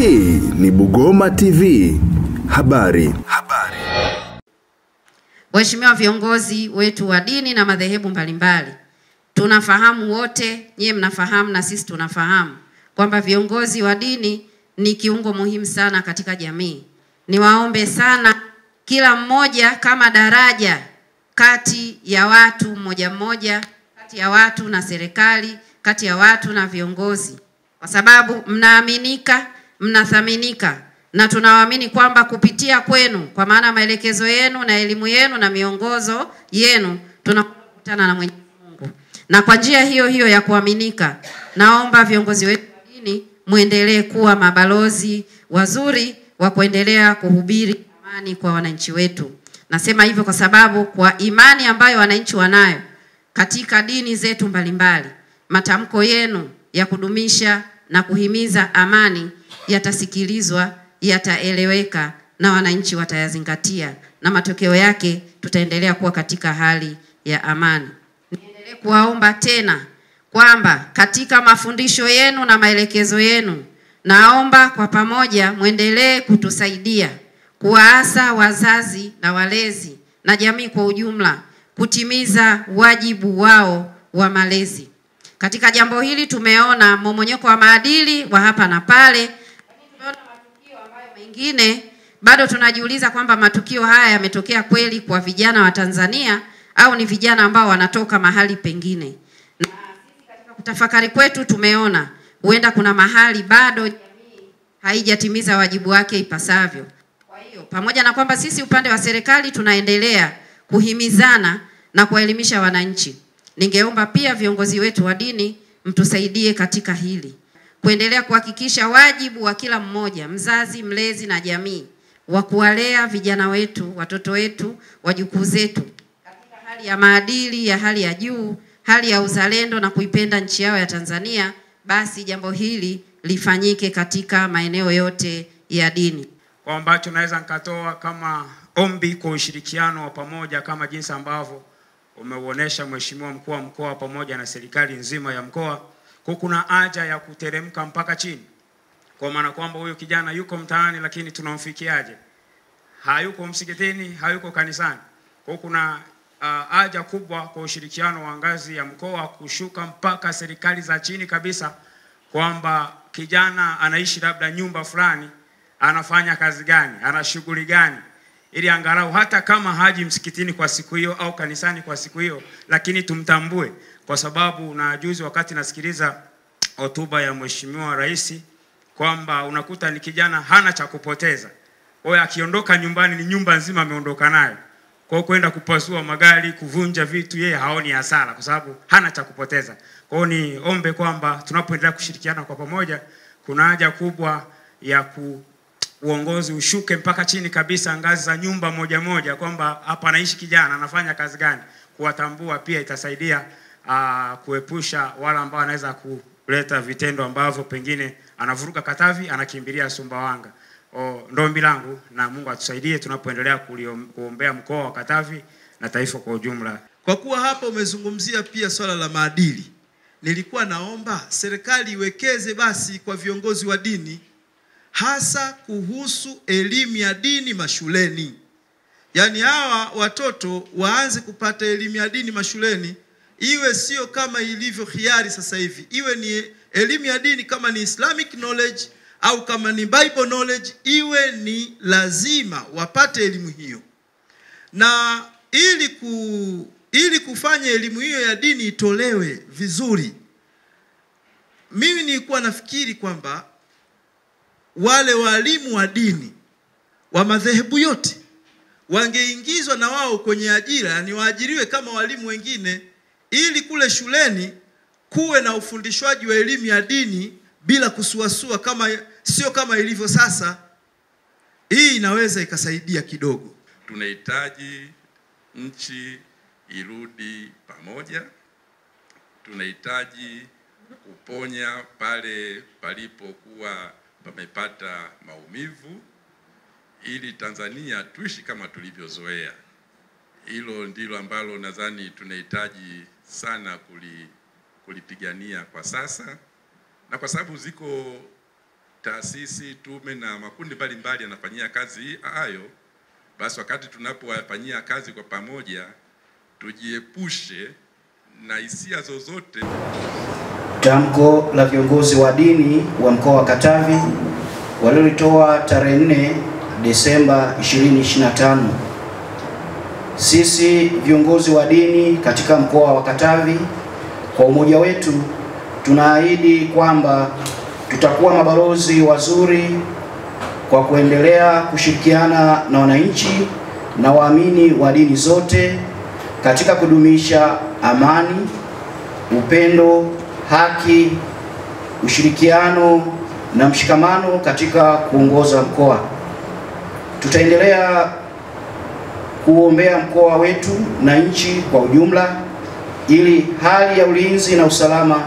Hii ni Bugoma TV. Habari. Waheshimiwa viongozi wetu wa dini na madhehebu mbalimbali, tunafahamu wote, nyie mnafahamu na sisi tunafahamu kwamba viongozi wa dini ni kiungo muhimu sana katika jamii. Niwaombe sana kila mmoja kama daraja kati ya watu mmoja, kati ya watu na serikali, kati ya watu na viongozi, kwa sababu mnaaminika, mnathaminika, na tunawaamini kwamba kupitia kwenu, kwa maana maelekezo yenu na elimu yenu na miongozo yenu, tunakutana na Mwenyezi Mungu. Na kwa njia hiyo hiyo ya kuaminika, naomba viongozi wetu wa dini muendelee kuwa mabalozi wazuri wa kuendelea kuhubiri amani kwa wananchi wetu. Nasema hivyo kwa sababu kwa imani ambayo wananchi wanayo katika dini zetu mbalimbali, matamko yenu ya kudumisha na kuhimiza amani yatasikilizwa, yataeleweka na wananchi watayazingatia, na matokeo yake tutaendelea kuwa katika hali ya amani. Niendelee kuwaomba tena kwamba katika mafundisho yenu na maelekezo yenu, naomba kwa pamoja muendelee kutusaidia kuwaasa wazazi na walezi na jamii kwa ujumla kutimiza wajibu wao wa malezi. Katika jambo hili tumeona mmomonyoko wa maadili wa hapa na pale, tumeona matukio ambayo mengine bado tunajiuliza kwamba matukio haya yametokea kweli kwa vijana wa Tanzania au ni vijana ambao wanatoka mahali pengine. Na sisi katika kutafakari kwetu tumeona huenda kuna mahali bado jamii haijatimiza wajibu wake ipasavyo. Kwa hiyo pamoja na kwamba sisi upande wa serikali tunaendelea kuhimizana na kuelimisha wananchi, ningeomba pia viongozi wetu wa dini mtusaidie katika hili, kuendelea kuhakikisha wajibu wa kila mmoja, mzazi, mlezi na jamii, wa kuwalea vijana wetu, watoto wetu, wajukuu zetu katika hali ya maadili ya hali ya juu, hali ya uzalendo na kuipenda nchi yao ya Tanzania. Basi jambo hili lifanyike katika maeneo yote ya dini. Kwa ambacho naweza nikatoa kama ombi kwa ushirikiano wa pamoja, kama jinsi ambavyo umeuonesha Mheshimiwa Mkuu wa Mkoa pamoja na serikali nzima ya mkoa, kwa kuna haja ya kuteremka mpaka chini, kwa maana kwamba huyo kijana yuko mtaani lakini tunamfikiaje? Hayuko msikitini, hayuko kanisani. Kwa kuna haja kubwa kwa ushirikiano wa ngazi ya mkoa kushuka mpaka serikali za chini kabisa, kwamba kijana anaishi labda nyumba fulani, anafanya kazi gani, ana shughuli gani, ili angalau hata kama haji msikitini kwa siku hiyo au kanisani kwa siku hiyo, lakini tumtambue. Kwa sababu na juzi wakati nasikiliza hotuba ya Mheshimiwa Rais kwamba unakuta ni kijana hana cha kupoteza, kwa hiyo akiondoka nyumbani ni nyumba nzima ameondoka nayo. Kwa hiyo kwenda kupasua magari, kuvunja vitu, yeye haoni hasara kwa sababu hana cha kupoteza. Kwa hiyo ni ombe kwamba tunapoendelea kushirikiana kwa pamoja, kuna haja kubwa ya uongozi ushuke mpaka chini kabisa, ngazi za nyumba moja, kwamba hapa anaishi kijana, anafanya kazi gani, kuwatambua pia itasaidia kuepusha wala ambao anaweza kuleta vitendo ambavyo pengine anavuruga Katavi anakimbilia Sumbawanga. Ndio ombi langu, na Mungu atusaidie tunapoendelea kuombea mkoa wa Katavi na taifa kwa ujumla. Kwa kuwa hapa umezungumzia pia swala la maadili, nilikuwa naomba serikali iwekeze basi kwa viongozi wa dini, hasa kuhusu elimu ya dini mashuleni. Yaani hawa watoto waanze kupata elimu ya dini mashuleni, iwe sio kama ilivyo khiari sasa hivi, iwe ni elimu ya dini kama ni Islamic knowledge au kama ni Bible knowledge, iwe ni lazima wapate elimu hiyo. Na ili kufanya elimu hiyo ya dini itolewe vizuri, mimi nilikuwa nafikiri kwamba wale walimu wa dini wa madhehebu yote wangeingizwa na wao kwenye ajira, ni waajiriwe kama walimu wengine, ili kule shuleni kuwe na ufundishwaji wa elimu ya dini bila kusuasua, sio kama ilivyo sasa. Hii inaweza ikasaidia kidogo. Tunahitaji nchi irudi pamoja. Tunahitaji kuponya pale palipokuwa pamepata maumivu, ili Tanzania tuishi kama tulivyozoea. Hilo ndilo ambalo nadhani tunahitaji sana kulipigania kwa sasa, na kwa sababu ziko taasisi, tume na makundi mbalimbali yanafanyia kazi hayo, basi wakati tunapowafanyia kazi kwa pamoja tujiepushe na hisia zozote. Tamko la viongozi wa dini wa mkoa wa Katavi walilitoa tarehe 4 Desemba 2025. Sisi viongozi wa dini katika mkoa wa Katavi kwa umoja wetu tunaahidi kwamba tutakuwa mabalozi wazuri kwa kuendelea kushirikiana na wananchi na waamini wa dini zote katika kudumisha amani, upendo, haki, ushirikiano na mshikamano katika kuongoza mkoa. Tutaendelea kuombea mkoa wetu na nchi kwa ujumla ili hali ya ulinzi na usalama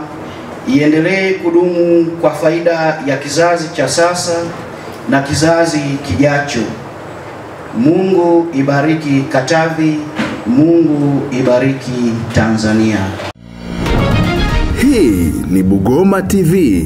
iendelee kudumu kwa faida ya kizazi cha sasa na kizazi kijacho. Mungu ibariki Katavi, Mungu ibariki Tanzania. Hii ni Bugoma TV.